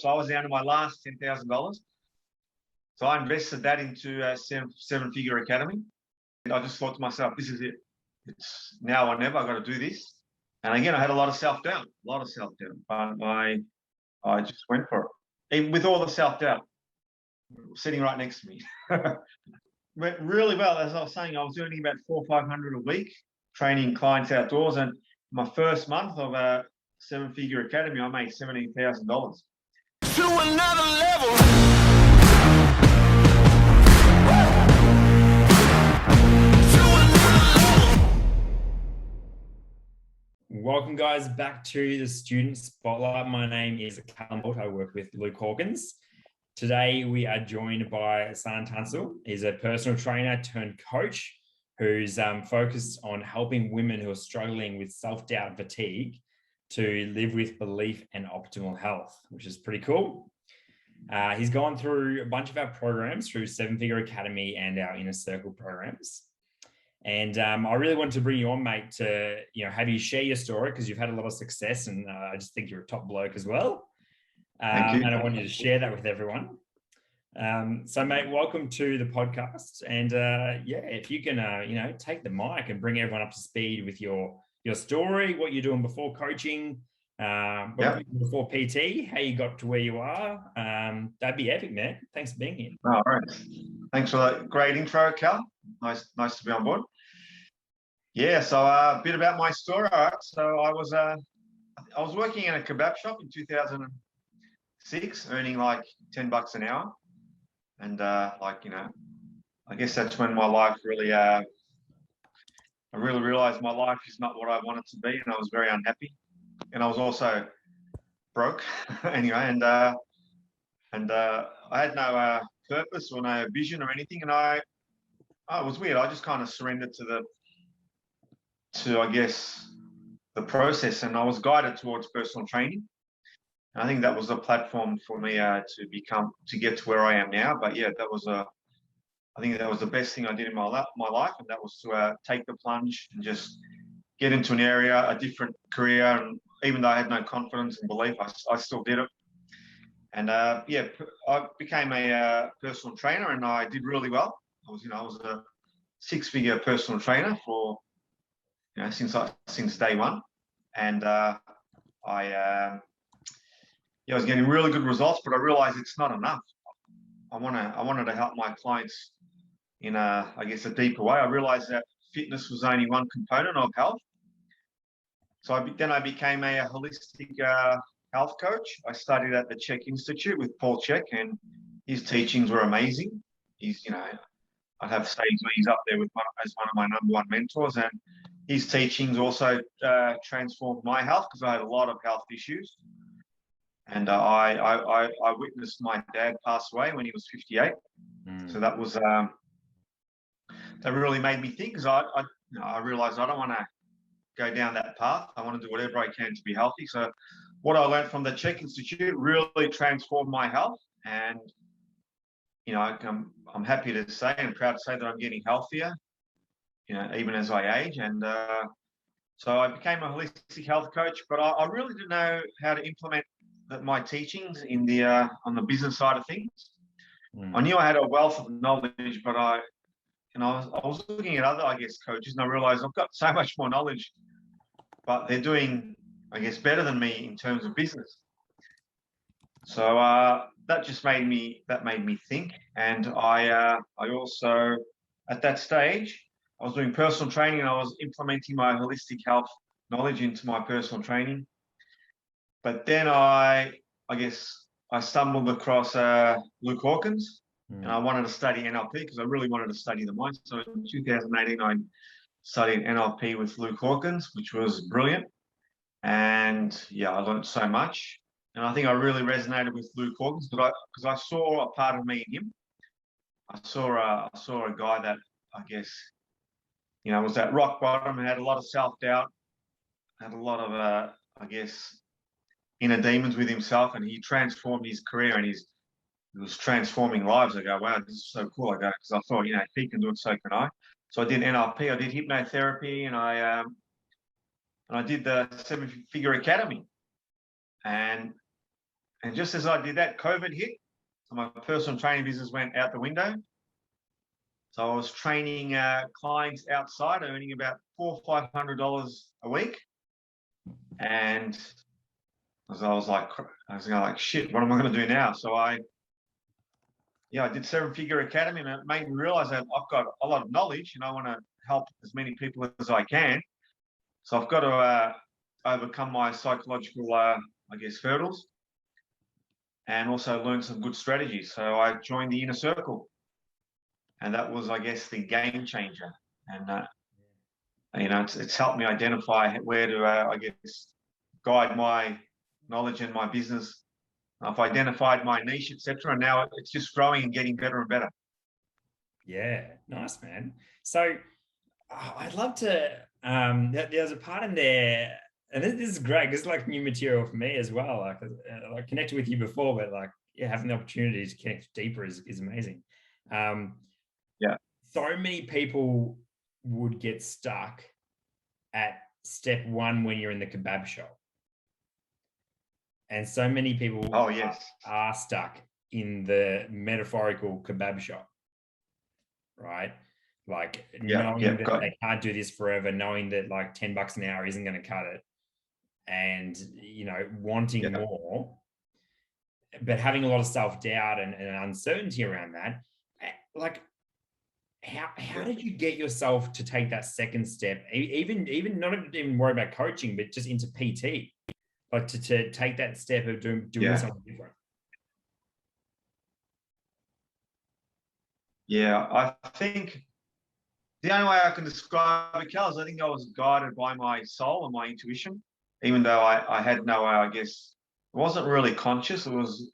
So I was down to my last $10,000. So I invested that into a seven-figure academy. And I just thought to myself, this is it. It's now or never. I've got to do this. And again, I had a lot of self-doubt, but I just went for it. Even with all the self-doubt sitting right next to me. Went really well. As I was saying, I was earning about $400 or $500 a week, training clients outdoors. And my first month of a seven-figure academy, I made $17,000. To another level. Welcome, guys, back to the Student Spotlight. My name is Callum Holt. I work with Luke Hawkins. Today, we are joined by Ihsan Tuncel. He's a personal trainer turned coach who's focused on helping women who are struggling with self-doubt and fatigue to live with belief and optimal health, which is pretty cool. He's gone through a bunch of our programs through Seven Figure Academy and our Inner Circle programs. And I really wanted to bring you on, mate, to have you share your story because you've had a lot of success, and I just think you're a top bloke as well. Thank you. And I want you to share that with everyone. So, mate, welcome to the podcast. And if you can, take the mic and bring everyone up to speed with your story, what you're doing before coaching, before PT, how you got to where you are. That'd be epic, man. Thanks for being here. All right. Thanks for that great intro, Cal. Nice to be on board. Yeah, so a bit about my story. All right. So I was working in a kebab shop in 2006, earning like $10 an hour. And I guess that's when my life really, I really realized my life is not what I wanted to be, and I was very unhappy. And I was also broke anyway, and I had no purpose or no vision or anything, and it was weird. I just kind of surrendered to I guess the process, and I was guided towards personal training. And I think that was a platform for me to get to where I am now. But yeah, I think that was the best thing I did in my life, and that was to take the plunge and just get into an area, a different career. And even though I had no confidence and belief, I still did it. And I became a personal trainer, and I did really well. I was a six-figure personal trainer for since day one, and I was getting really good results, but I realized it's not enough. I wanted to help my clients in a deeper way. I realized that fitness was only one component of health. So I became a holistic health coach. I studied at the Czech Institute with Paul Czech, and his teachings were amazing. I'd have to say he's up there as one of my number one mentors, and his teachings also transformed my health because I had a lot of health issues. And I witnessed my dad pass away when he was 58. So that was that really made me think, because I realized I don't want to go down that path. I want to do whatever I can to be healthy. So what I learned from the Czech Institute really transformed my health, and I'm happy to say and proud to say that I'm getting healthier, even as I age. And so I became a holistic health coach, but I really didn't know how to implement my teachings on the business side of things. I knew I had a wealth of knowledge, but I was looking at other, coaches, and I realized I've got so much more knowledge, but they're doing, better than me in terms of business. So that made me think. And I also, at that stage, I was doing personal training, and I was implementing my holistic health knowledge into my personal training. But then I stumbled across Luke Hawkins, and I wanted to study NLP because I really wanted to study the mind. So in 2018, I studied NLP with Luke Hawkins, which was brilliant. And yeah, I learned so much. And I think I really resonated with Luke Hawkins because I saw a part of me in him. I saw a guy that was at rock bottom and had a lot of self-doubt, had a lot of inner demons with himself, and he transformed his career, and he was transforming lives. I go, wow, this is so cool. I go, because I thought, if he can do it, so can I. So I did NLP, I did hypnotherapy, and I did the Seven Figure Academy. And And just as I did that, COVID hit. So my personal training business went out the window. So I was training clients outside, earning about $400-500 a week. And I was like, shit, what am I going to do now? So I did Seven Figure Academy, and it made me realize that I've got a lot of knowledge and I want to help as many people as I can. So I've got to overcome my psychological, hurdles, and also learn some good strategies. So I joined the Inner Circle, and that was, I guess, the game changer. And it's helped me identify where to, guide my knowledge and my business. I've identified my niche, etc., and now it's just growing and getting better and better. Yeah, nice, man. So I'd love to. There's a part in there, and this is great. This is like new material for me as well. Like connected with you before, but having the opportunity to connect deeper is amazing. So many people would get stuck at step one when you're in the kebab shop. And so many people are stuck in the metaphorical kebab shop, right? Like knowing that they can't do this forever, knowing that like $10 an hour isn't going to cut it, and wanting more, but having a lot of self-doubt and uncertainty around that. Like, how did you get yourself to take that second step, even not even worry about coaching, but just into PT? Like to take that step of doing something different. Yeah, I think the only way I can describe it, Cal, is I think I was guided by my soul and my intuition, even though I had no, it wasn't really conscious. It was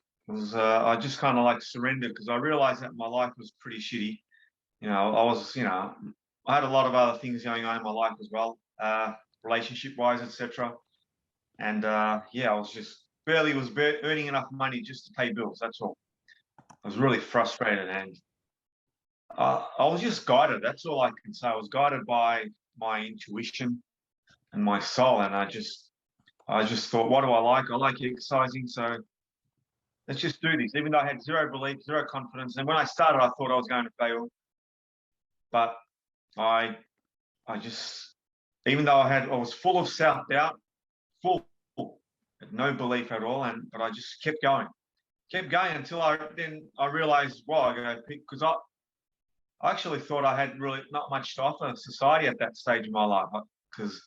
I just kind of like surrendered, because I realized that my life was pretty shitty. I had a lot of other things going on in my life as well, relationship-wise, etc. And I was just barely earning enough money just to pay bills. That's all. I was really frustrated, and I was just guided. That's all I can say. I was guided by my intuition and my soul, and I just thought, what do I like? I like exercising, so let's just do this. Even though I had zero belief, zero confidence, and when I started, I thought I was going to fail, but I just, even though I was full of self-doubt, had no belief at all, but I just kept going until I realized, because I actually thought I had really not much to offer society at that stage of my life, because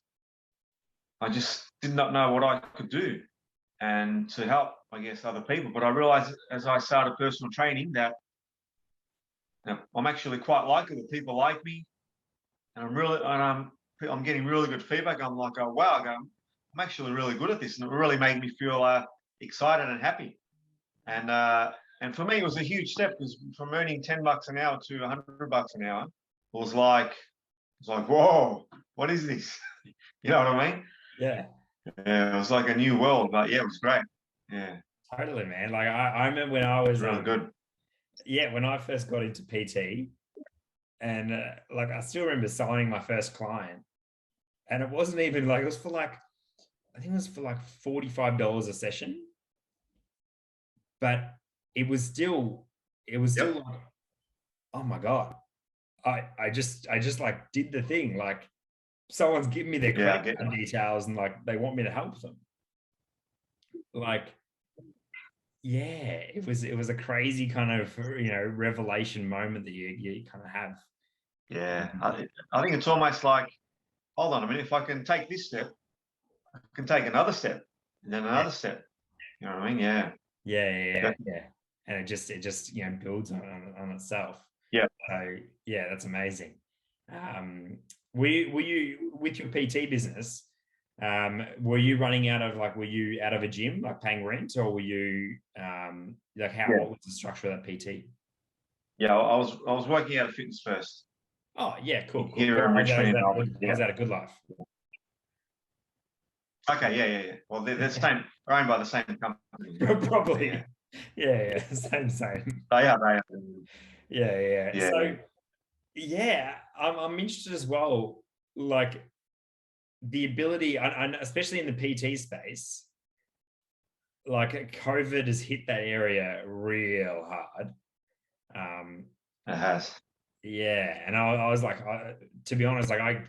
I just did not know what I could do and to help, I guess, other people. But I realized as I started personal training that I'm actually quite likable. People like me, and I'm getting really good feedback. I'm like, oh wow, I'm actually really good at this, and it really made me feel excited and happy. And for me, it was a huge step, because from earning $10 an hour to $100 an hour was like, whoa, what is this? You know what I mean? Yeah. Yeah, it was like a new world, but yeah, it was great. Yeah. Totally, man. Like I remember when I was really good. Yeah, when I first got into PT, and I still remember signing my first client, and it wasn't even like, it was for like, I think it was for like $45 a session, but it was still like, oh my God, I just like did the thing. Like someone's giving me their credit card details, and like they want me to help them. Like, yeah, it was a crazy kind of revelation moment that you kind of have. Yeah, I think it's almost like, hold on a minute, if I can take this step, I can take another step, and then another step. You know what I mean? Yeah. Yeah. And it just builds on itself. Yeah. So yeah, that's amazing. Were you with your PT business? Were you running out of were you out of a gym, like paying rent, or were you what was the structure of that PT? Yeah, I was working out of Fitness First. Oh yeah, cool. Here in Richmond. Was that a good life? Okay, yeah. Well, they're the same, they're owned by the same company. Probably. Yeah. Same. They are. Yeah. So yeah, I'm interested as well, like the ability, and especially in the PT space, like COVID has hit that area real hard. It has. Yeah, and I was like, to be honest, like I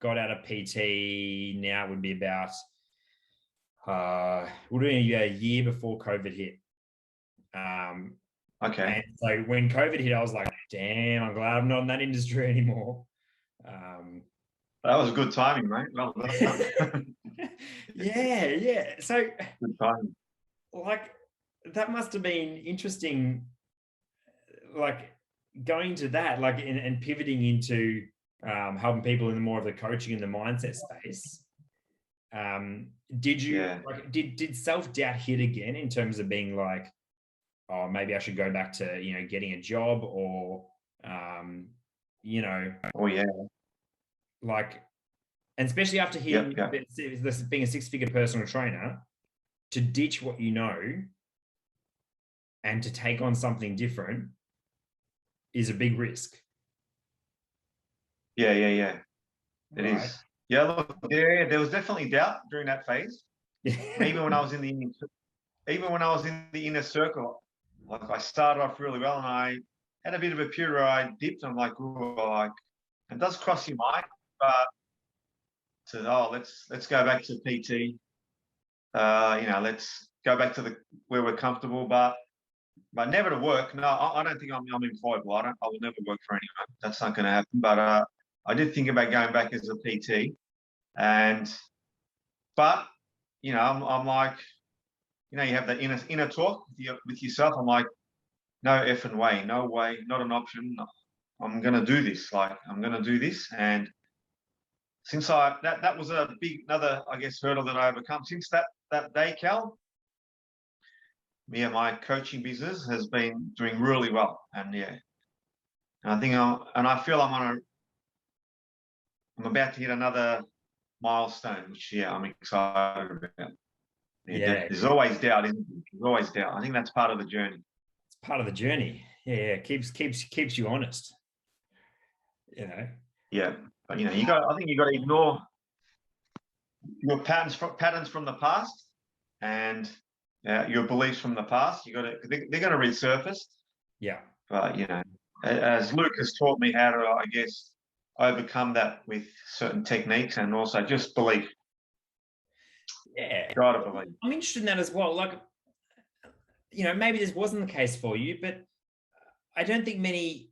got out of PT. Now it would be about we're doing a year before COVID hit. Okay. And so when COVID hit, I was like, damn, I'm glad I'm not in that industry anymore. That was good timing, mate. Well done. yeah. So Good timing. like that must have been interesting, like going to that, like and pivoting into helping people in the more of the coaching and the mindset space. Did you Yeah. like did self-doubt hit again in terms of being like, oh, maybe I should go back to, getting a job, or Oh yeah. like, and especially after Yep. hitting Yep. this being a six-figure personal trainer, to ditch what you know and to take on something different is a big risk. Yeah. It Right. is. Yeah. Look, there was definitely doubt during that phase. Even when I was in the inner circle, like I started off really well, and I had a bit of a period where I dipped. I'm like, oh, like it does cross your mind, but let's go back to PT. Let's go back to where we're comfortable, but never to work. No, I don't think I'm employable. I will never work for anyone. That's not going to happen. But I did think about going back as a PT, but I'm like, you have that inner talk with yourself. I'm like, no effing way, no way, not an option. I'm going to do this. Like, I'm going to do this. And since that was another, I guess, hurdle that I overcome. Since that day, Cal, yeah, my coaching business has been doing really well. And yeah, and I think I feel I'm about to hit another milestone, which I'm excited about. Yeah, There's always doubt, isn't there? There's always doubt. I think that's part of the journey. it's part of the journey. Yeah, keeps you honest. Yeah, but I think you got to ignore your patterns from the past, and your beliefs from the past. They're going to resurface. Yeah. But as Luke has taught me how to, I guess, overcome that with certain techniques, and also just belief. Yeah. Try to believe. I'm interested in that as well. Like, maybe this wasn't the case for you, but I don't think many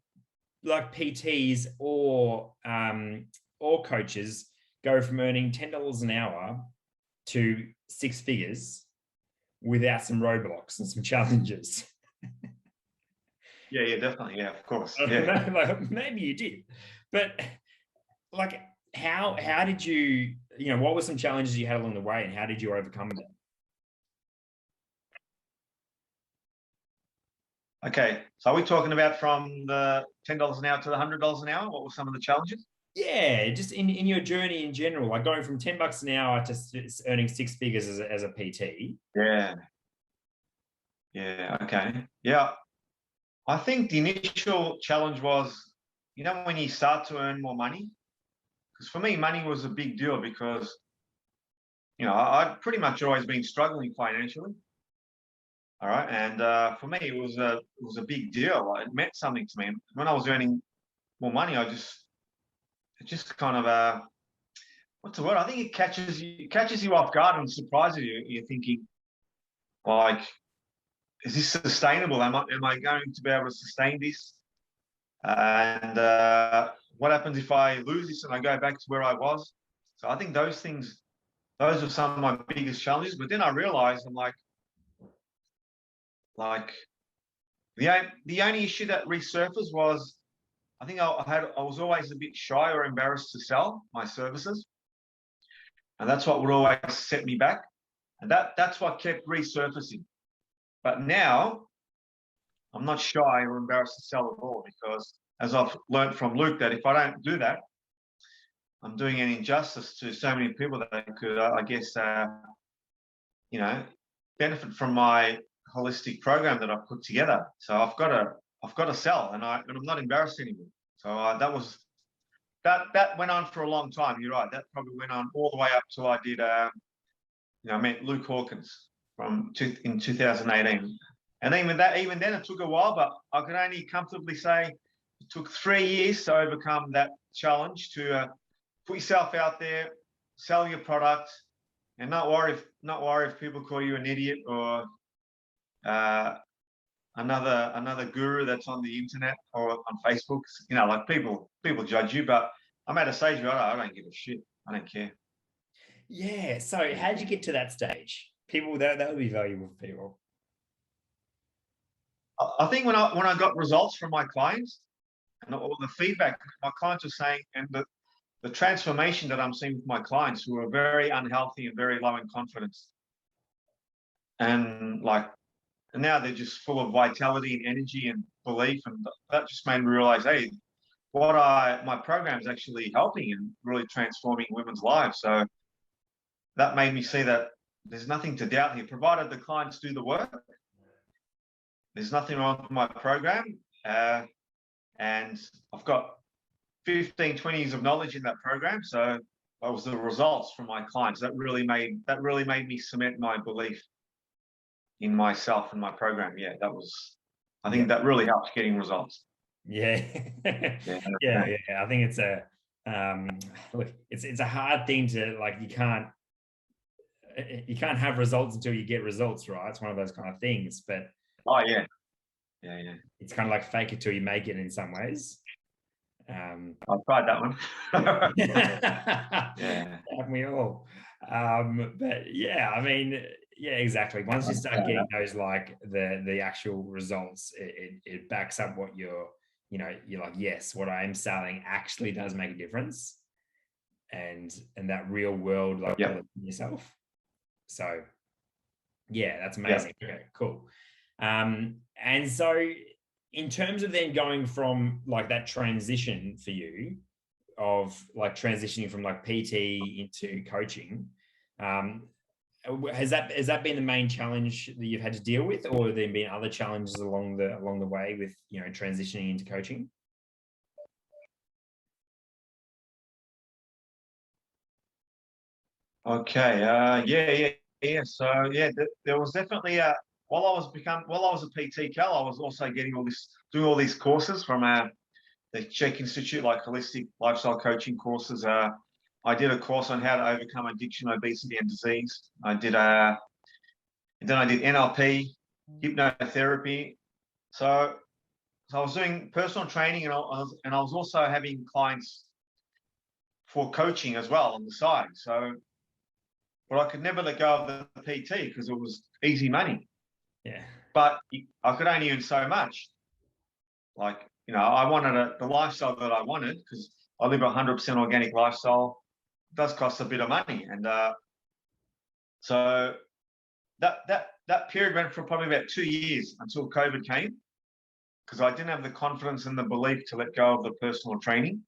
like PTs or coaches go from earning $10 an hour to six figures without some roadblocks and some challenges. Yeah, definitely. Yeah, of course. Yeah. Like, maybe you did, but like, how did you, what were some challenges you had along the way, and how did you overcome them? Okay, so are we talking about from the $10 an hour to the $100 an hour? What were some of the challenges? Yeah, just in your journey in general, like going from $10 an hour to earning six figures as a PT. Yeah. Yeah. Okay. Yeah. I think the initial challenge was, when you start to earn more money, because for me, money was a big deal because, I'd pretty much always been struggling financially. All right. And for me, it was a big deal. It meant something to me. When I was earning more money, it just kind of, what's the word? I think it catches you off guard and surprises you. You're thinking, like, is this sustainable? Am I going to be able to sustain this? And what happens if I lose this and I go back to where I was? So I think those are some of my biggest challenges. But then I realized, I'm like the only issue that resurfaced was, I think I was always a bit shy or embarrassed to sell my services, and that's what would always set me back, and that's what kept resurfacing. But now I'm not shy or embarrassed to sell at all, because as I've learned from Luke, that if I don't do that, I'm doing an injustice to so many people that could, I guess, benefit from my holistic program that I've put together. So I've got to sell, and I'm not embarrassed anymore. So that went on for a long time. You're right. That probably went on all the way up till I did, I met Luke Hawkins. in 2018. And even then, it took a while, but I could only comfortably say it took 3 years to overcome that challenge, to put yourself out there, sell your product, and not worry if people call you an idiot or another guru that's on the internet or on Facebook. You know, like people judge you, but I'm at a stage where I don't give a shit. I don't care. Yeah. So how did you get to that stage? People, that would be valuable for people. I think when I got results from my clients and all the feedback my clients were saying, and the transformation that I'm seeing with my clients who are very unhealthy and very low in confidence, and now they're just full of vitality and energy and belief, and that just made me realize, hey, my program is actually helping and really transforming women's lives. So that made me see that there's nothing to doubt here, provided the clients do the work. There's nothing wrong with my program, and I've got 15, 20 years of knowledge in that program. So that was the results from my clients. That really made me cement my belief in myself and my program. Yeah, I think that really helps getting results. Yeah. Yeah. I think it's look, it's a hard thing to, like, you can't have results until you get results, right? It's one of those kind of things, but oh yeah. It's kind of like fake it till you make it in some ways. I've tried that one. Yeah, haven't we all? But yeah, I mean, yeah, exactly. Once you start getting those, like the actual results, it backs up what you're like, yes, what I am selling actually does make a difference, and that real world, like, yourself. So yeah, that's amazing. Okay, cool. And so in terms of then going from like that transition for you of like transitioning from like PT into coaching, has that been the main challenge that you've had to deal with, or have there been other challenges along the way with, transitioning into coaching? Okay. Yeah. So yeah, there was definitely while I was a PT Cal, I was also doing all these courses from the Czech Institute, like holistic lifestyle coaching courses. I did a course on how to overcome addiction, obesity, and disease. Then I did NLP, hypnotherapy. So I was doing personal training, and I was also having clients for coaching as well on the side. So, but I could never let go of the PT because it was easy money. Yeah. But I could only earn so much. Like, I wanted the lifestyle that I wanted, because I live a 100% organic lifestyle. It does cost a bit of money. And so that period went for probably about 2 years until COVID came, because I didn't have the confidence and the belief to let go of the personal training,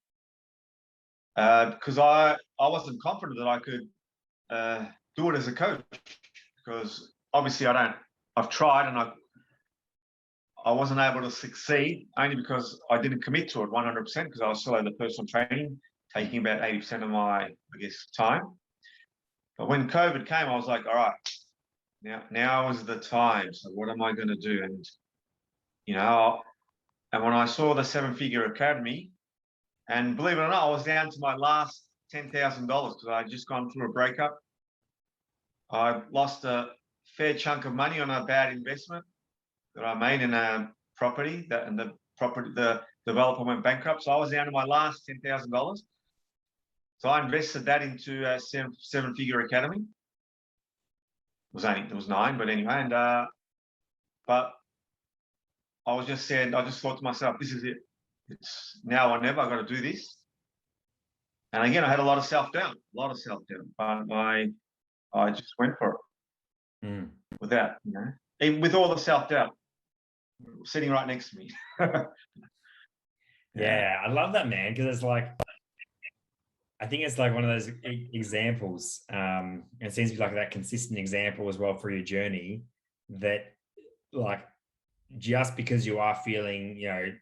because I wasn't confident that I could do it as a coach, because obviously I've tried and I wasn't able to succeed, only because I didn't commit to it 100%, because I was still at the personal training, taking about 80% of my, I guess, time. But when COVID came, I was like, all right, now is the time. So what am I going to do? And, and when I saw the 7-figure academy, and believe it or not, I was down to my last $10,000 because I had just gone through a breakup. I lost a fair chunk of money on a bad investment that I made in a property, the developer went bankrupt. So I was down to my last $10,000. So I invested that into a 7-figure academy. It was 9, but anyway. And but I just thought to myself, this is it. It's now or never. I've got to do this. And again, I had a lot of self-doubt, but I just went for it without, even with all the self-doubt sitting right next to me. Yeah, I love that, man, because it's like, I think it's like one of those examples. It seems to be like that consistent example as well for your journey, that like, just because you are feeling,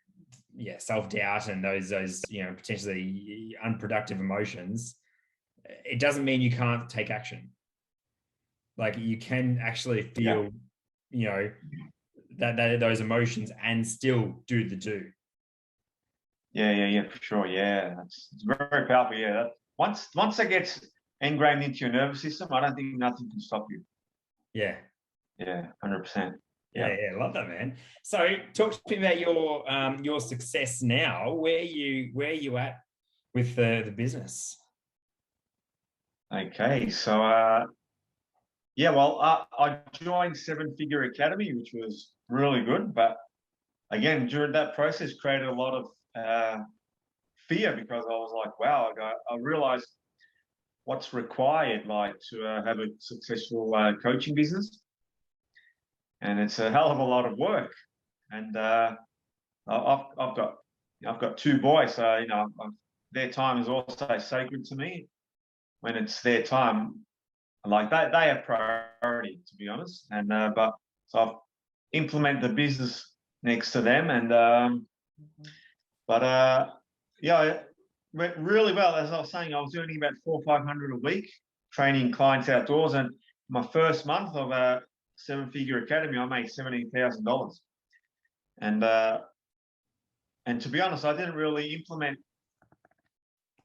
self-doubt and those potentially unproductive emotions, it doesn't mean you can't take action. Like you can actually feel, you know, that those emotions and still do the do. Yeah, for sure. Yeah, it's very powerful. Yeah, once that gets ingrained into your nervous system, I don't think nothing can stop you. Yeah. Yeah, 100%. Yeah, I love that, man. So talk to me about your success now. Where you at with the business? Okay, so yeah, well, I joined Seven Figure Academy, which was really good, but again, during that process, created a lot of fear because I was like, wow, I realized what's required, like to have a successful coaching business, and it's a hell of a lot of work. And I've got two boys, so their time is also sacred to me. When it's their time, like they have priority, to be honest. And but so I've implemented the business next to them, and yeah, it went really well. As I was saying, I was earning about 400 or 500 a week training clients outdoors, and my first month of a seven-figure academy, I made $17,000. And to be honest, I didn't really implement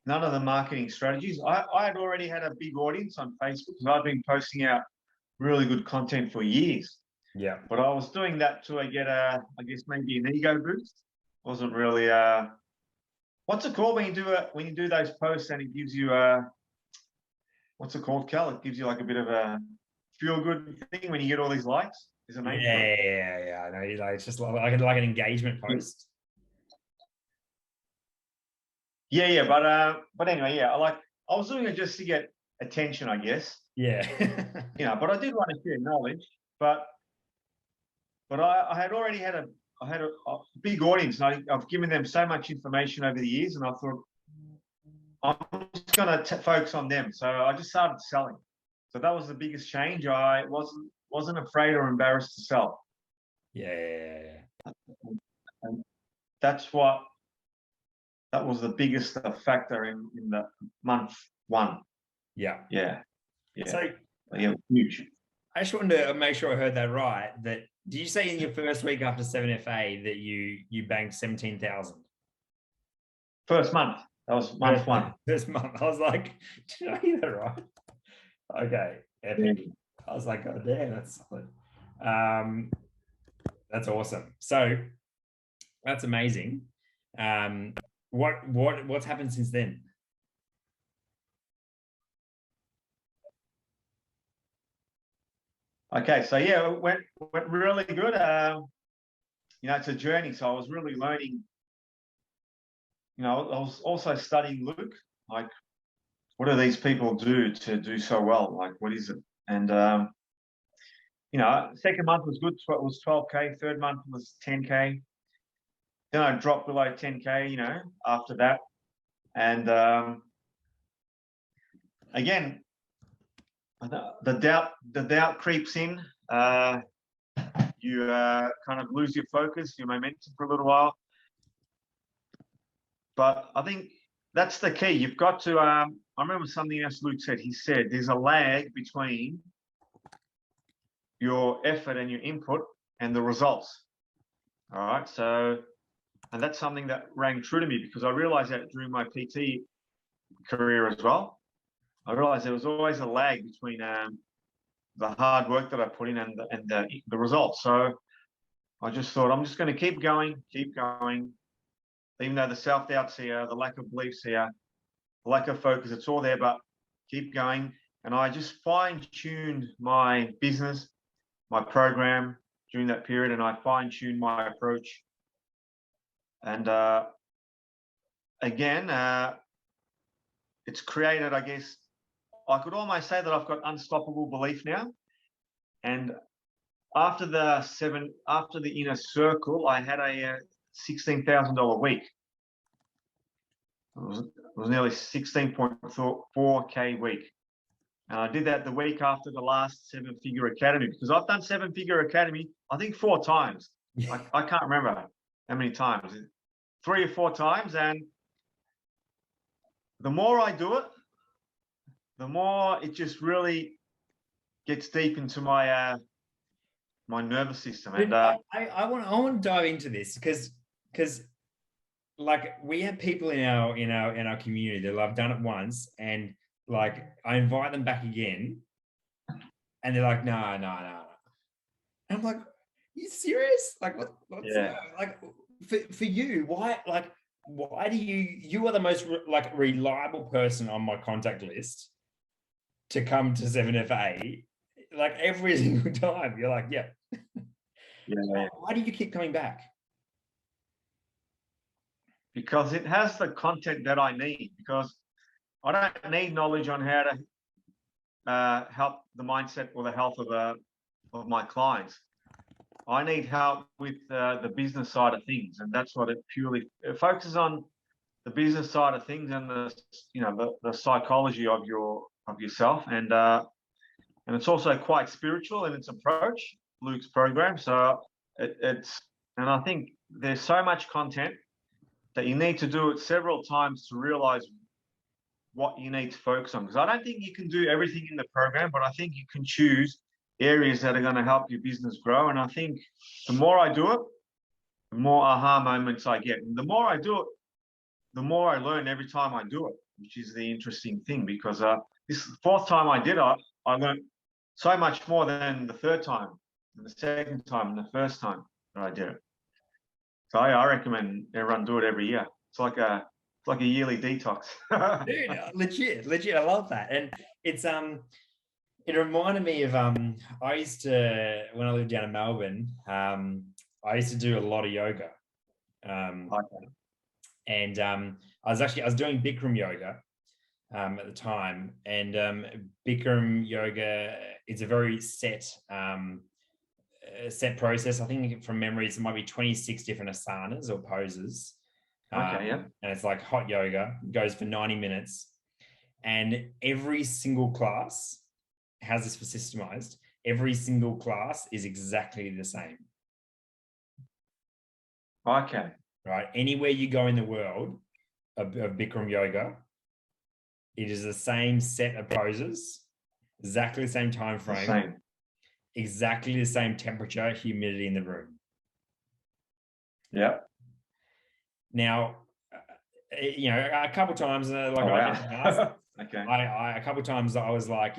none of the marketing strategies. I had already had a big audience on Facebook because I've been posting out really good content for years. Yeah. But I was doing that to get I guess maybe an ego boost. Wasn't really what's it called when you do those posts and it gives you what's it called, Cal? It gives you like a bit of a feel good thing when you get all these likes. Is it name? Yeah. I know, like it's just like an engagement post. Yeah, but anyway, yeah, I was doing it just to get attention, I guess. Yeah. But I did want to share knowledge, but I had already had a big audience, and I've given them so much information over the years, and I thought I'm just going to focus on them. So I just started selling. So that was the biggest change. I wasn't afraid or embarrassed to sell. Yeah. And that was the biggest factor in the month one. Yeah. So yeah, huge. I just wanted to make sure I heard that right. Did you say in your first week after 7FA that you banked 17,000? First month. That was month one. First month. I was like, did I hear that right? Okay. Epic. Yeah. I was like, oh damn, that's solid. That's awesome. So that's amazing. What's happened since then? Okay, so yeah, it went really good. It's a journey, so I was really learning. I was also studying Luke, like what do these people do to do so well? Like what is it? And second month was good. It was 12K. Third month was 10K. Then I dropped below 10K. After that, and again, the doubt creeps in. You kind of lose your focus, your momentum for a little while. But I think that's the key. You've got to. I remember something else Luke said. He said there's a lag between your effort and your input and the results. All right. So, and that's something that rang true to me because I realized that during my PT career as well. I realized there was always a lag between the hard work that I put in and the results. So I just thought I'm just going to keep going, even though the self-doubt's here, the lack of beliefs here, the lack of focus, it's all there, but keep going. And I just fine-tuned my business, my program during that period, and I fine-tuned my approach. And again, it's created, I guess, I could almost say that I've got unstoppable belief now. And after the inner circle, I had a $16,000 week. It was nearly 16.4K week. And I did that the week after the last seven-figure academy because I've done seven-figure academy, I think 4 times. I can't remember how many times, 3 or 4 times. And the more I do it, the more it just really gets deep into my my nervous system. But And I want to dive into this because like we have people in our community that have done it once, and like I invite them back again, and they're like, no. And I'm like, you serious? Like what's yeah, like for you, why do you are the most like reliable person on my contact list to come to 7FA like every single time. You're like, yeah. yeah, Why do you keep coming back? because it has the content that I need. Because I don't need knowledge on how to help the mindset or the health of my clients. I need help with the business side of things, and that's what it focuses on, the business side of things and the psychology of yourself, and it's also quite spiritual in its approach, Luke's program. So it's and I think there's so much content that you need to do it several times to realize what you need to focus on. Because I don't think you can do everything in the program, but I think you can choose areas that are going to help your business grow. And I think the more I do it, the more aha moments I get. And the more I do it, the more I learn every time I do it, which is the interesting thing. Because this fourth time I did it, I learned so much more than the third time, and the second time, and the first time that I did it. So I recommend everyone do it every year. It's like a yearly detox. Dude, legit. I love that. And it's it reminded me of I used to, when I lived down in Melbourne, I used to do a lot of yoga. And I was doing Bikram yoga at the time, and Bikram yoga is a very set process. I think from memories it might be 26 different asanas or poses. Okay, yeah. And it's like hot yoga, goes for 90 minutes, and every single class, how's this for systemized? Every single class is exactly the same. Okay. Right. Anywhere you go in the world of Bikram yoga, it is the same set of poses, exactly the same time frame, exactly the same temperature, humidity in the room. Yeah. Now, a couple of times, like okay. A couple of times I was like,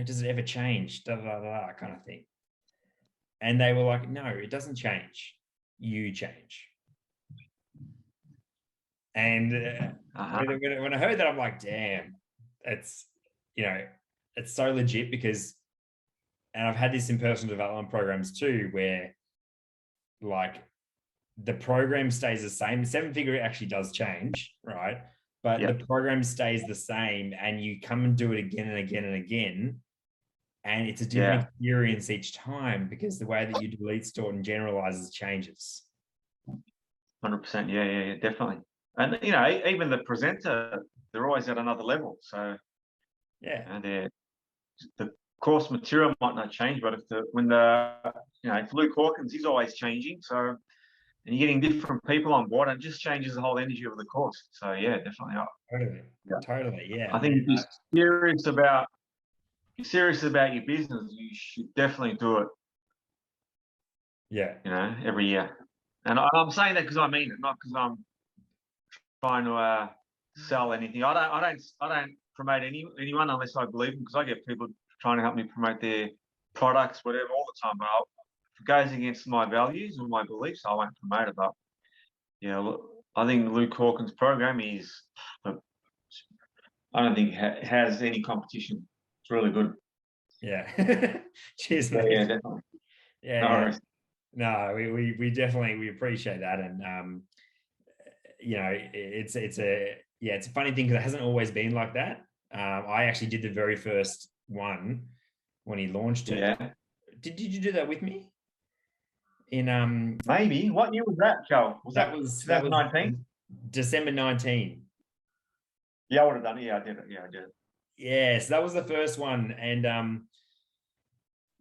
does it ever change? Kind of thing. And they were like, no, it doesn't change. You change. And when I heard that, I'm like, damn, it's so legit, because, and I've had this in personal development programs too, where like the program stays the same. 7-figure actually does change, right? But the program stays the same, and you come and do it again and again and again. And it's a different experience each time, because the way that you delete, store, and generalizes changes. 100%. Yeah, definitely. And even the presenter, they're always at another level. So the course material might not change, but if Luke Hawkins, he's always changing. So, and you're getting different people on board, and it just changes the whole energy of the course. So yeah, definitely. Totally. Yeah. I think if you're serious about your business, you should definitely do it. Yeah. Every year. And I'm saying that because I mean it, not because I'm trying to sell anything. I don't promote anyone unless I believe them, because I get people trying to help me promote their products, whatever, all the time. But if it goes against my values or my beliefs, I won't promote it. But I think Luke Hawkins' program I don't think has any competition. It's really good. Yeah. Cheers, mate. Yeah, definitely. Yeah. No, we definitely appreciate that. And it's a funny thing, because it hasn't always been like that. I actually did the very first one when he launched it. Yeah. Did you do that with me? In maybe. What year was that, Joe? That was 2019? December 19. Yeah, I would have done it. Yeah, I did it. Yes, that was the first one. And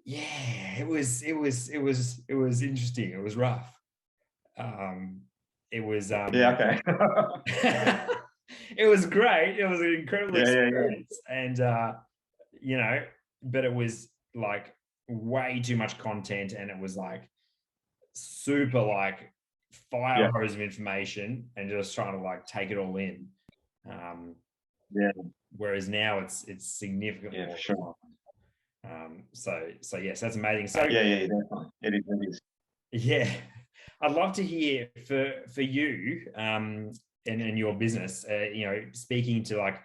it was interesting. It was rough. It was okay. it was great. It was an incredible experience. And but it was like way too much content, and it was like super like fire hose of information, and just trying to like take it all in. Whereas now it's significantly more. Sure. So yes, that's amazing. So Definitely. It is. Yeah, I'd love to hear for you and your business. Speaking to like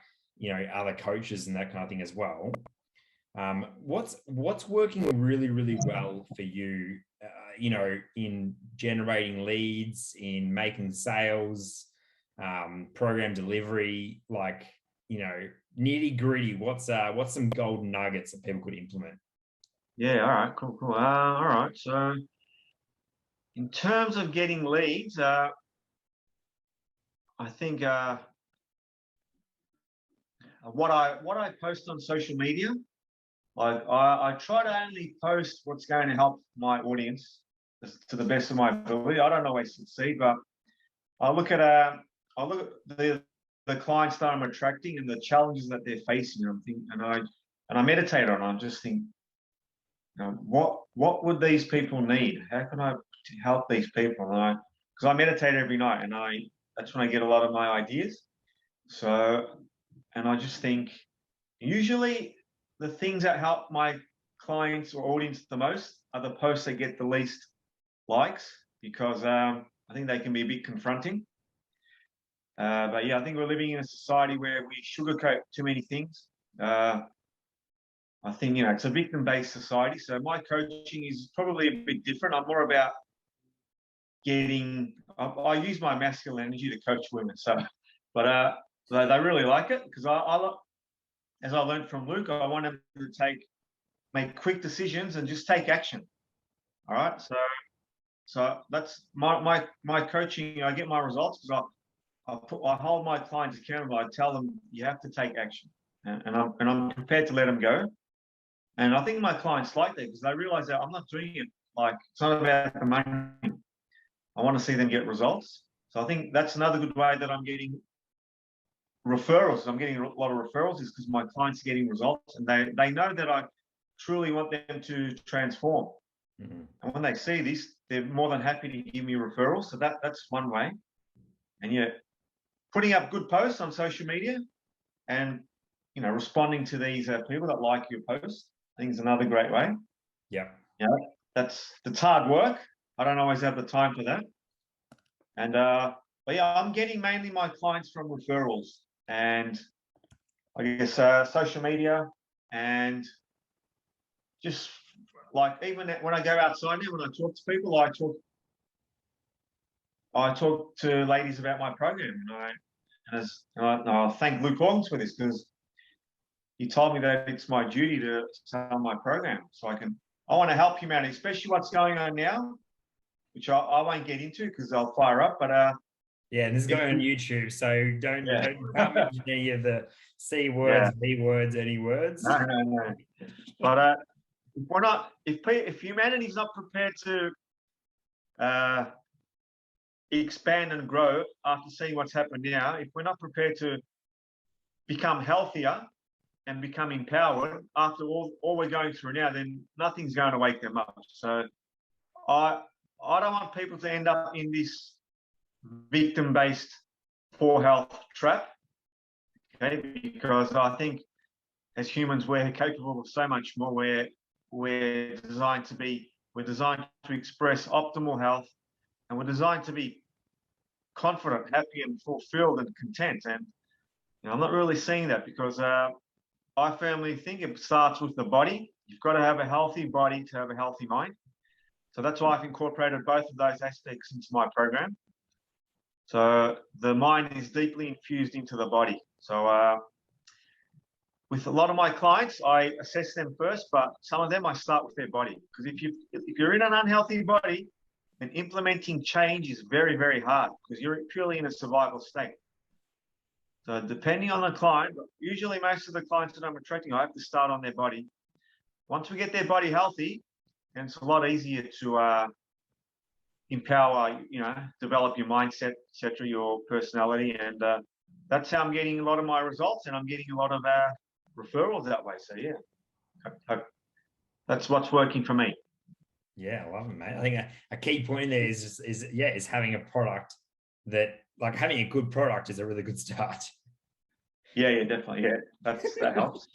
other coaches and that kind of thing as well. What's working really, really well for you? In generating leads, in making sales, program delivery, like nitty gritty. What's some golden nuggets that people could implement? Yeah. All right. Cool. All right. So, in terms of getting leads, I think what I post on social media, I try to only post what's going to help my audience to the best of my ability. I don't always succeed, but I look at the clients that I'm attracting and the challenges that they're facing. And I meditate on it. I just think, what would these people need? How can I help these people? Because I meditate every night, and that's when I get a lot of my ideas. So, and I just think usually the things that help my clients or audience the most are the posts that get the least likes, because I think they can be a bit confronting. But yeah, I think we're living in a society where we sugarcoat too many things. I think, it's a victim-based society. So my coaching is probably a bit different. I'm more about I use my masculine energy to coach women. So they really like it, because as I learned from Luke, I want them to make quick decisions and just take action. All right. So that's my coaching. I get my results because I hold my clients accountable. I tell them you have to take action, and I'm prepared to let them go. And I think my clients like that, because they realize that I'm not doing it like it's not about the money. I want to see them get results. So I think that's another good way that I'm getting referrals. I'm getting a lot of referrals is because my clients are getting results, and they know that I truly want them to transform. Mm-hmm. And when they see this, they're more than happy to give me referrals. So that's one way. And putting up good posts on social media, and responding to these people that like your post, I think is another great way. Yeah. That's hard work. I don't always have the time for that. And but yeah, I'm getting mainly my clients from referrals, and I guess social media, and just like even when I go outside now, when I talk to people, I talk to ladies about my program, and I thank Luke Hawkins for this, because he told me that it's my duty to sell my program, so I want to help humanity, especially what's going on now, which I won't get into because I'll fire up. But yeah, and this is going on YouTube, so don't mention any of the C words, B words, any words. No. But if humanity's not prepared to expand and grow after seeing what's happened now, if we're not prepared to become healthier and become empowered after all we're going through now, then nothing's going to wake them up. So I don't want people to end up in this victim-based poor health trap, okay? Because I think as humans, we're capable of so much more. We're designed to express optimal health, and we're designed to be confident, happy, and fulfilled and content. And I'm not really seeing that, because I firmly think it starts with the body. You've got to have a healthy body to have a healthy mind. So that's why I've incorporated both of those aspects into my program. So the mind is deeply infused into the body. So with a lot of my clients, I assess them first, but some of them I start with their body. Because if you're in an unhealthy body, then implementing change is very, very hard, because you're purely in a survival state. So depending on the client, usually most of the clients that I'm attracting, I have to start on their body. Once we get their body healthy, then it's a lot easier to empower, develop your mindset, etc., your personality. And that's how I'm getting a lot of my results, and I'm getting a lot of referrals that way. So yeah. That's what's working for me. Yeah, I love it, mate. I think a key point in there is having a product that, like, having a good product is a really good start. Yeah, definitely. Yeah, that helps.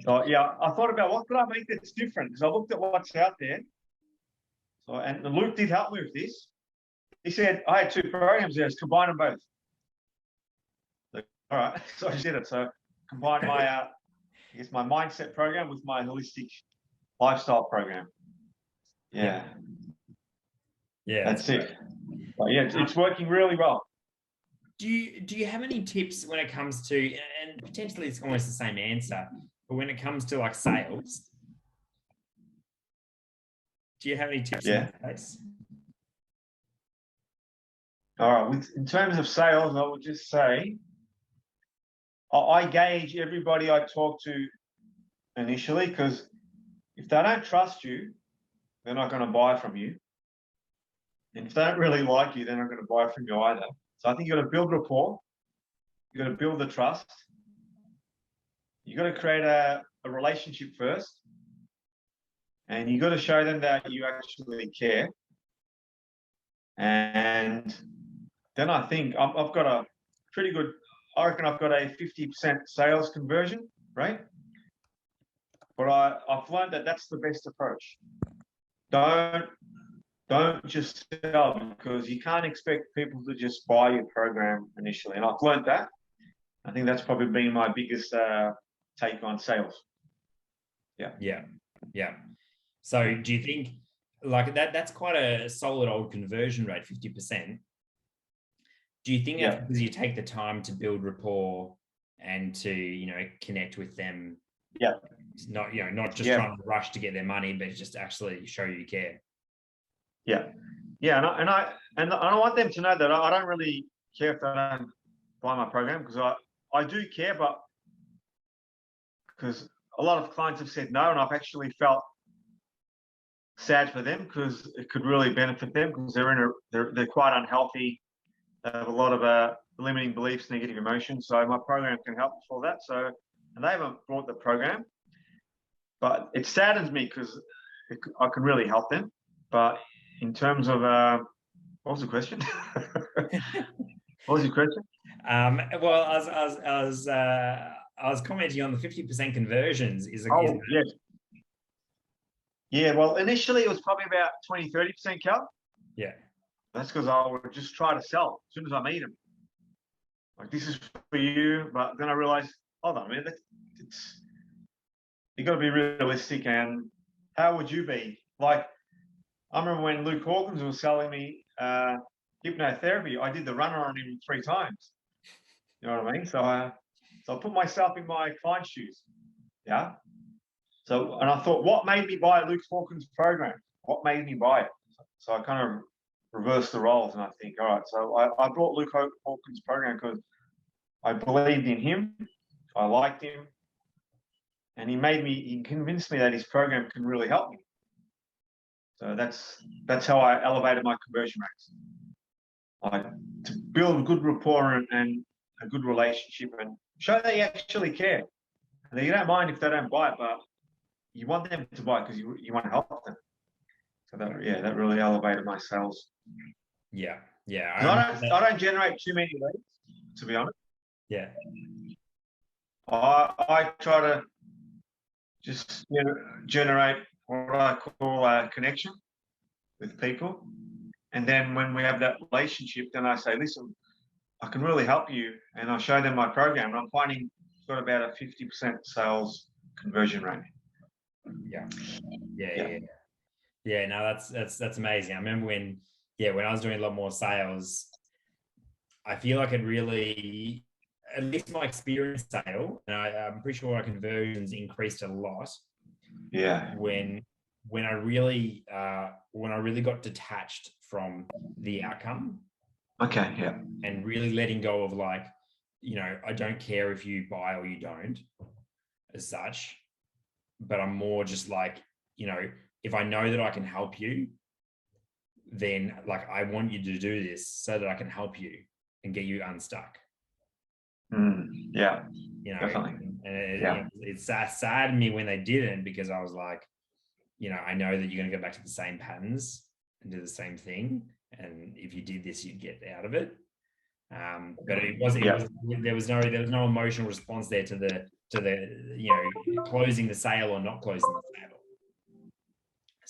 So yeah, I thought about what could I make that's different, because I looked at what's out there. So, and Luke did help me with this. He said I had 2 programs there. Let's combine them both. So, all right, so I did it. So combine my my mindset program with my holistic lifestyle program. Yeah. That's it. But yeah, it's working really well. Do you have any tips when it comes to, and potentially it's almost the same answer, but when it comes to like sales, do you have any tips in that case? All right. In terms of sales, I would just say I gauge everybody I talk to initially, because if they don't trust you, they're not going to buy from you. And if they don't really like you, they're not going to buy from you either. So I think you've got to build rapport. You've got to build the trust. You've got to create a relationship first. And you've got to show them that you actually care. And then I think I've got a pretty good, I reckon I've got a 50% sales conversion rate. But I've learned that that's the best approach. Don't just sell, because you can't expect people to just buy your program initially. And I've learned that. I think that's probably been my biggest take on sales. Yeah. So do you think like that's quite a solid old conversion rate, 50%? Do you think that's because you take the time to build rapport and to, connect with them? Yeah. Not just trying to rush to get their money, but just actually show you care. Yeah. And I want them to know that I don't really care if they don't buy my program, because I do care, but because a lot of clients have said no, and I've actually felt sad for them, because it could really benefit them, because they're quite unhealthy. They have a lot of limiting beliefs, negative emotions. So my program can help with all that. So, and they haven't bought the program, but it saddens me because I can really help them. But in terms of what was the question? What was your question? Well, I was commenting on the 50% conversions. Yes. Yeah, well, initially it was probably about 20-30%, Cal. Yeah. That's because I would just try to sell as soon as I meet them. Like, this is for you. But then I realized, hold on a minute, you've got to be realistic. And how would you be? Like, I remember when Luke Hawkins was selling me hypnotherapy, I did the runner on him 3 times. You know what I mean? So I put myself in my client's shoes. Yeah. So, and I thought, what made me buy Luke Hawkins' program? What made me buy it? So I kind of reversed the roles, and I think, all right, so I brought Luke Hawkins' program because I believed in him, I liked him, and he convinced me that his program can really help me. So that's how I elevated my conversion rates. To build good rapport and a good relationship, and show that you actually care. And you don't mind if they don't buy it, but you want them to buy it because you want to help them. So that really elevated my sales. Yeah. I don't generate too many leads, to be honest. Yeah. I try to just generate what I call a connection with people. And then when we have that relationship, then I say, listen, I can really help you. And I show them my program. And I'm finding it's got about a 50% sales conversion rate. Yeah, no, that's amazing. I remember when I was doing a lot more sales, I feel like it really, at least my experience sale, and I'm pretty sure our conversions increased a lot. Yeah. When I really got detached from the outcome. Okay. Yeah. And really letting go of like, I don't care if you buy or you don't, as such, but I'm more just like, if I know that I can help you, then like I want you to do this so that I can help you and get you unstuck. Yeah, definitely. And it saddened me when they didn't, because I was like, I know that you're going to go back to the same patterns and do the same thing. And if you did this, you'd get out of it. But there was no emotional response there to the closing the sale or not closing the sale.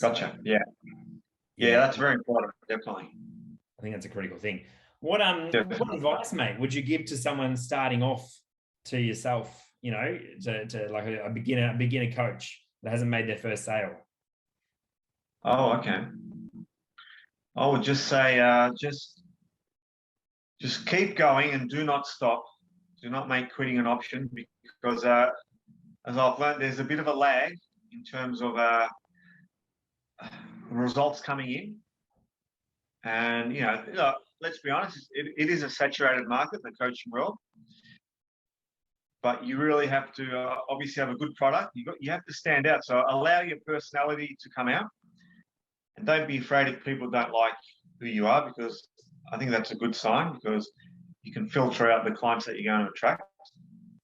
Gotcha. So, yeah, that's very important. Definitely. I think that's a critical thing. What advice, mate, would you give to someone starting off, to yourself, to like a beginner coach that hasn't made their first sale? Oh, okay. I would just say, just keep going and do not stop. Do not make quitting an option, because as I've learned, there's a bit of a lag in terms of results coming in. And, let's be honest, it is a saturated market, the coaching world. But you really have to obviously have a good product. You have to stand out. So allow your personality to come out. And don't be afraid if people don't like who you are, because I think that's a good sign, because you can filter out the clients that you're going to attract.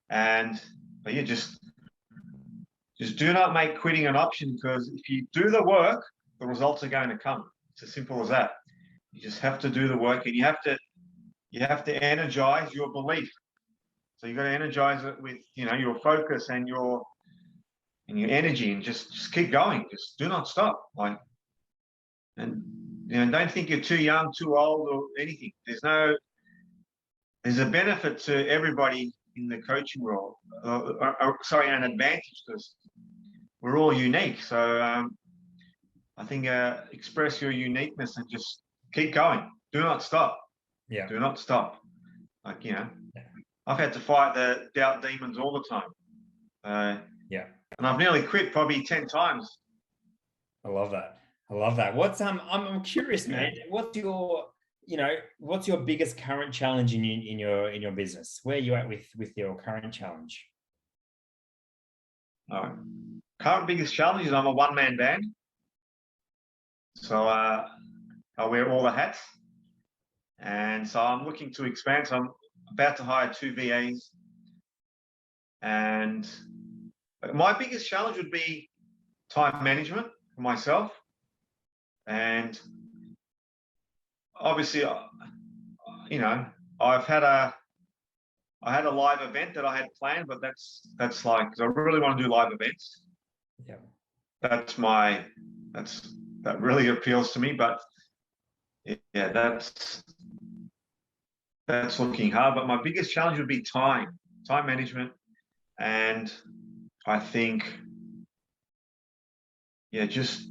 But yeah, just do not make quitting an option, because if you do the work, the results are going to come. It's as simple as that. You just have to do the work, and you have to energize your belief. So you've got to energize it with your focus and your energy, and just keep going. Just do not stop. And don't think you're too young, too old, or anything. There's a benefit to everybody in the coaching world. An advantage, because we're all unique. So I think express your uniqueness and just keep going. Do not stop. Yeah. Do not stop. I've had to fight the doubt demons all the time. And I've nearly quit probably 10 times. I love that. I'm curious, man. What's your biggest current challenge in your business? Where are you at with your current challenge? Current biggest challenge is I'm a one-man band. So I wear all the hats. And so I'm looking to expand. So I'm about to hire 2 VAs. And my biggest challenge would be time management for myself. And obviously, I had a live event that I had planned, but that's like, because I really want to do live events. Yeah. That really appeals to me. But yeah, that's looking hard. But my biggest challenge would be time management. And I think, just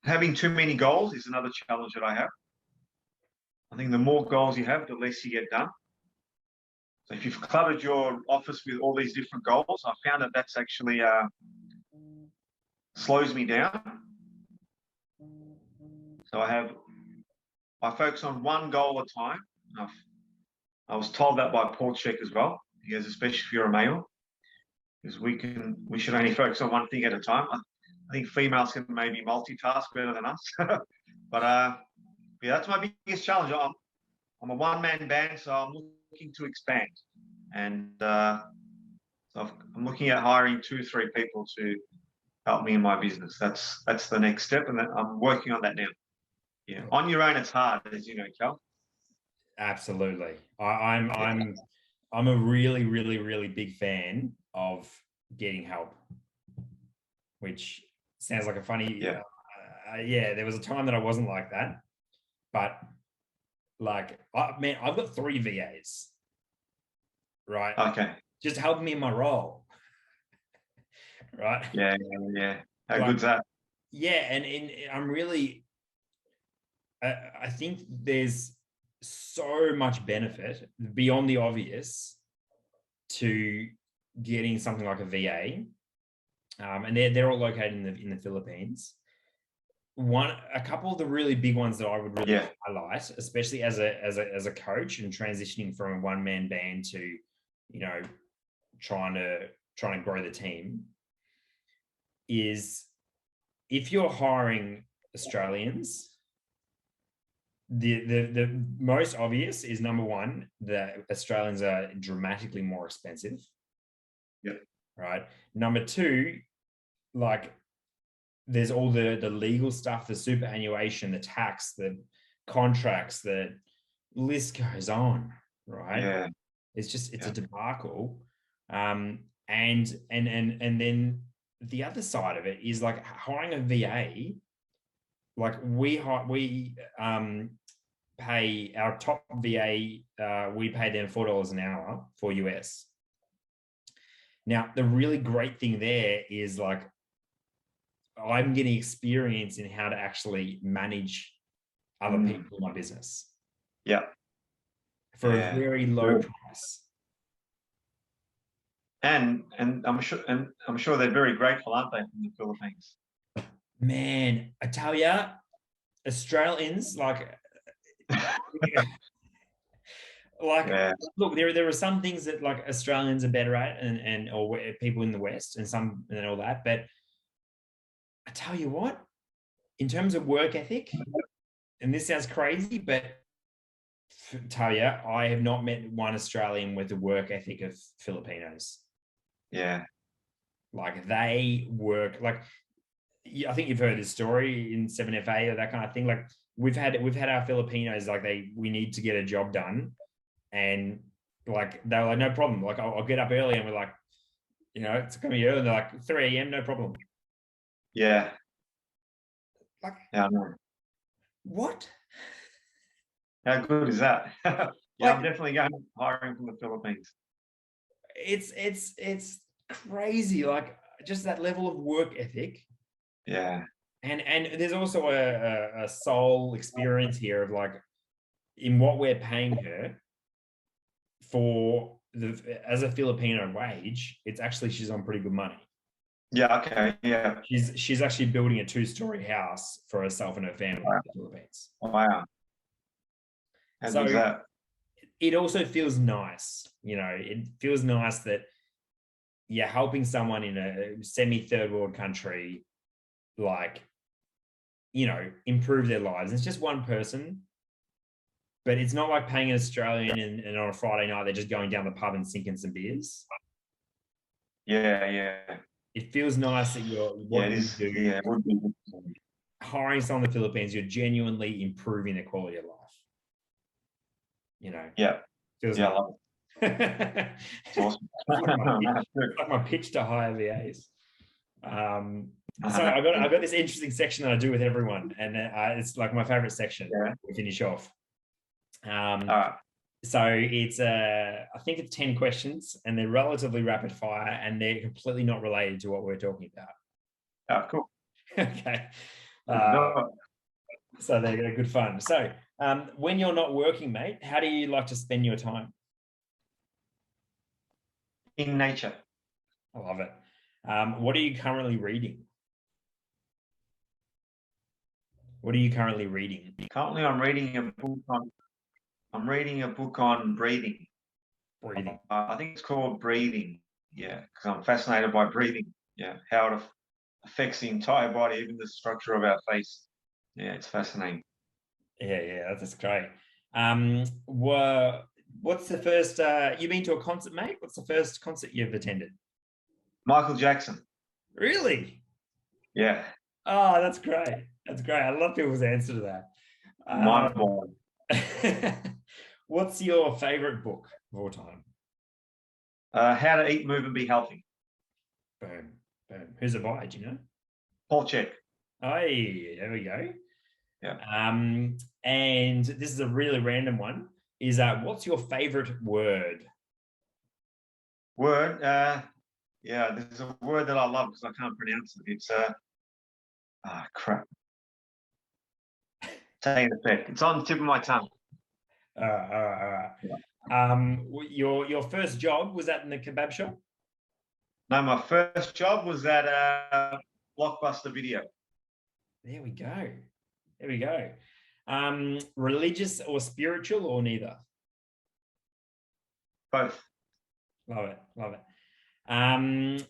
having too many goals is another challenge that I have. I think the more goals you have, the less you get done. So if you've cluttered your office with all these different goals, I found that that's actually slows me down. So I focus on one goal at a time. I was told that by Paul Check as well. He goes, especially if you're a male, because we should only focus on one thing at a time. I think females can maybe multitask better than us. But that's my biggest challenge. I'm a one-man band, so I'm looking to expand. And so I'm looking at hiring 2-3 people to help me in my business. That's the next step, and I'm working on that now. Yeah, on your own, it's hard, as you know, Cal. Absolutely. I'm a really, really, really big fan of getting help, which sounds like a funny. There was a time that I wasn't like that, but I've got 3 VAs, right? Okay. Just helping me in my role, right? Yeah. How good's that? Yeah, and I'm really. I think there's so much benefit beyond the obvious to getting something like a VA, and they're all located in the Philippines. A couple of the really big ones that I would really highlight, especially as a coach and transitioning from a one-man band to, trying to grow the team, is if you're hiring Australians, the most obvious is number one, that Australians are dramatically more expensive. Yep. Right. Number two, like there's all the legal stuff, the superannuation, the tax, the contracts, the list goes on. Right. Yeah. It's a debacle. And then the other side of it is like hiring a VA. Like we pay our top VA, we pay them $4 an hour for US. Now, the really great thing there is like I'm getting experience in how to actually manage other people in my business. Yeah. For a very low price. And I'm sure they're very grateful, aren't they, from the Philippines? Man, I tell you, Australians like look, there are some things that like Australians are better at, or people in the West, and some and all that. But I tell you what, in terms of work ethic, and this sounds crazy, but tell you, I have not met one Australian with the work ethic of Filipinos. Yeah. Like they work like. I think you've heard this story in 7FA or that kind of thing. Like we've had our Filipinos, like we need to get a job done, and like they were like, no problem. Like I'll get up early, and we're like, it's gonna be early. And they're like 3 a.m. no problem. Yeah. Like, yeah, I know. What? How good is that? Yeah, like, I'm definitely going hiring from the Philippines. It's crazy. Like just that level of work ethic. Yeah. And there's also a soul experience here of like in what we're paying her for as a Filipino wage, it's actually she's on pretty good money. Yeah, okay. Yeah. She's actually building a 2-story house for herself and her family in the Philippines. Wow. How good is that? It also feels nice, it feels nice that you're helping someone in a semi-third world country like, improve their lives. It's just one person, but it's not like paying an Australian and on a Friday night, they're just going down the pub and sinking some beers. Yeah, yeah. It feels nice that it would be. Hiring someone in the Philippines, you're genuinely improving their quality of life. Yeah. Feels yeah, nice. It's awesome. It's like my pitch to hire VAs. So I got this interesting section that I do with everyone, and it's like my favorite section. Yeah. We finish off. All right. So it's I think it's 10 questions, and they're relatively rapid fire, and they're completely not related to what we're talking about. Oh, cool. Okay. So they're good fun. So when you're not working, mate, how do you like to spend your time? In nature. I love it. What are you currently reading? What are you currently reading? Currently, I'm reading a book on breathing. Breathing. I think it's called Breathing. Yeah, because I'm fascinated by breathing. Yeah, how it affects the entire body, even the structure of our face. Yeah, it's fascinating. Yeah, that's great. What's the first? You been to a concert, mate? What's the first concert you've attended? Michael Jackson. Really? Yeah. Oh, that's great. That's great. I love people's answer to that. Mind-blowing. What's your favorite book of all time? How to Eat, Move, and Be Healthy. Boom. Who's it by? Do you know? Paul Chek. Hey, there we go. Yeah. And this is a really random one. Is what's your favorite word? Word? Yeah, this is a word that I love because I can't pronounce it. It's crap. Taking effect. It's on the tip of my tongue. All right. Your first job, was that in the kebab shop? No, my first job was at Blockbuster Video. There we go. Religious or spiritual or neither? Both. Love it.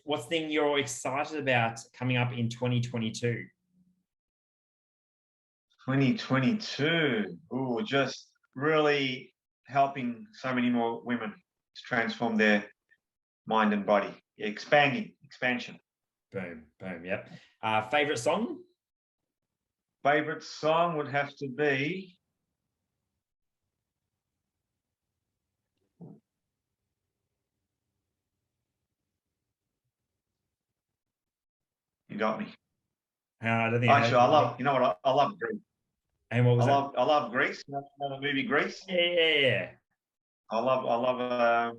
What's the thing you're excited about coming up in 2022? 2022. Oh, just really helping so many more women to transform their mind and body. Expansion. Boom, boom. Yep. Favorite song? Favorite song would have to be. You got me. I don't think Actually, I love. You know what? I love Greece. And what was that? I love Greece. You know the movie Greece. Yeah. I love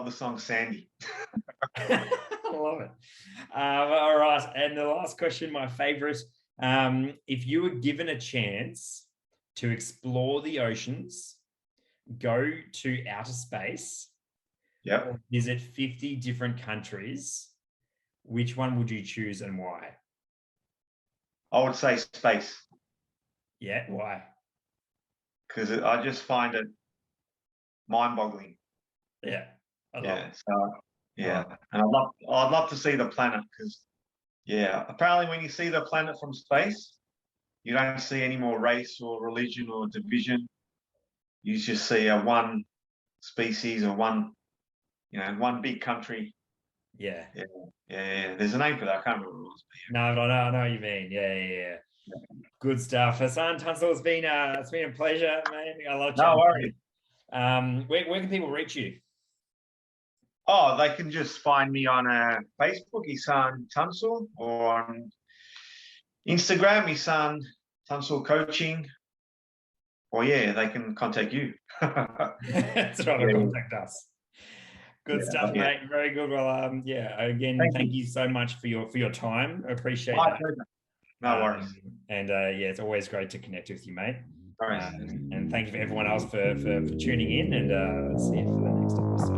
the song Sandy. I love it. All right. And the last question, my favorite. If you were given a chance to explore the oceans, go to outer space, Yep. or visit 50 different countries, which one would you choose and why? I would say space Yeah, why? because I just find it mind-boggling. Yeah, I love Yeah. it. So yeah, and I'd love to see the planet because yeah, apparently when you see the planet from space, you don't see any more race or religion or division. You just see a one species or one big country. Yeah. Yeah. There's a name for that. I can't remember what it was. No, I know what you mean. Yeah. Good stuff. Ihsan Tuncel, it's been a pleasure, mate. I love chatting. No worries. Where can people reach you? Oh, they can just find me on Facebook, Ihsan Tuncel, or on Instagram, Ihsan Tuncel Coaching. Or yeah, they can contact you. That's right. Yeah. Contact us. Good stuff, mate. Very good. Well, again, thank you so much for your time. I appreciate that. Pleasure. No worries. And it's always great to connect with you, mate. All right. And thank you for everyone else for tuning in, and see you for the next episode.